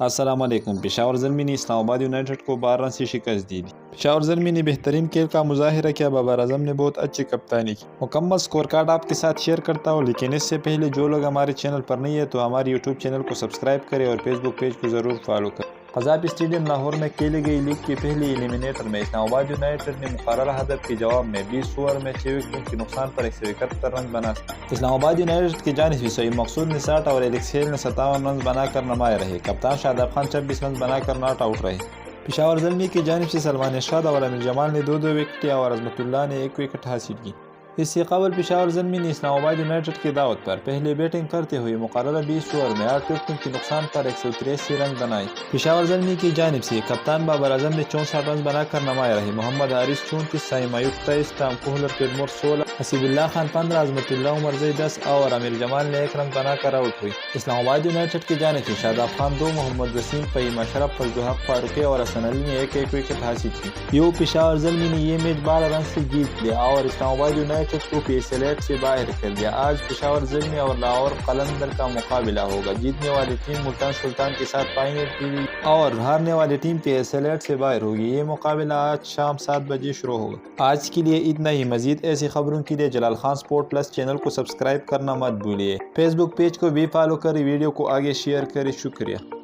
السلام علیکم۔ پشاور زلمی نے اسلام آباد یونائٹڈ کو 12 رن سے شکست دی۔ پشاور زلمی نے بہترین کھیل کا مظاہرہ کیا۔ بابر اعظم نے بہت اچھی کپتانی کی۔ مکمل سکور کارڈ آپ کے ساتھ شیئر کرتا ہوں، لیکن اس سے پہلے جو لوگ ہمارے چینل پر نہیں ہے تو ہمارے یوٹیوب چینل کو سبسکرائب کریں اور فیس بک پیج کو ضرور فالو کریں۔ قذافی اسٹیڈیم لاہور میں کھیلی گئی لیگ کے پہلے ایلیمنیٹر میں اسلام آباد یونائٹڈ نے مقررہ ہدف کے جواب میں 20 اوور میں 6 وکٹوں کے نقصان پر 171 رن بنا۔ اسلام آباد یونائٹڈ کی جانب سے سعید مقصود نے 60 اور ایلیکس ہیل نے 57 رن بنا کر نمایاں رہے۔ کپتان شاداب خان 26 رن بنا کر ناٹ آؤٹ رہے۔ پشاور زلمی کی جانب سے سلمان ارشاد اور امیر جمال نے 2 وکٹ لیا اور عظمت اللہ نے 1 وکٹ حاصل کی۔ اس سے قبل پشاور زلمی نے اسلام آباد یونائٹڈ کی دعوت پر پہلے بیٹنگ کرتے ہوئے مقررہ 20 اوور میں 8 وکٹوں کے نقصان پر 183 رن بنائے۔ پشاور زلمی کی جانب سے کپتان بابر اعظم نے 64 رن بنا کر نمایاں رہے۔ محمد حارث 34، سعیم ایوب 23، ٹام کوہلر پیرمور 16، حسیب اللہ خان 15، عظمت اللہ عمر زئی 10 اور امیر جمال نے 1 رن بنا کر آؤٹ ہوئے۔ اسلام آباد یونائٹڈ کی جانب سے شاداب خان 2، محمد وسیم، فہیم اشرف، فضل الحق فاروقی اور حسن علی نے 1 وکٹ حاصل کی۔ پشاور زلمی نے یہ میچ 12 رن سے جیت لیا اور اسلام آباد یونائٹڈ کو PSL سے باہر کر دیا۔ آج پشاور زلمی اور لاہور قلندر کا مقابلہ ہوگا۔ جیتنے والی ٹیم ملتان سلطان کے ساتھ فائنل کی اور ہارنے والی ٹیم PSL سے باہر ہوگی۔ یہ مقابلہ آج شام 7 بجے شروع ہوگا۔ آج کے لیے اتنا ہی۔ مزید ایسی خبروں کے لیے Jalal Khan support plus channel کو سبسکرائب کرنا مت بھولیے۔ فیس بک پیج کو بھی فالو کریں، ویڈیو کو آگے شیئر کریں۔ شکریہ۔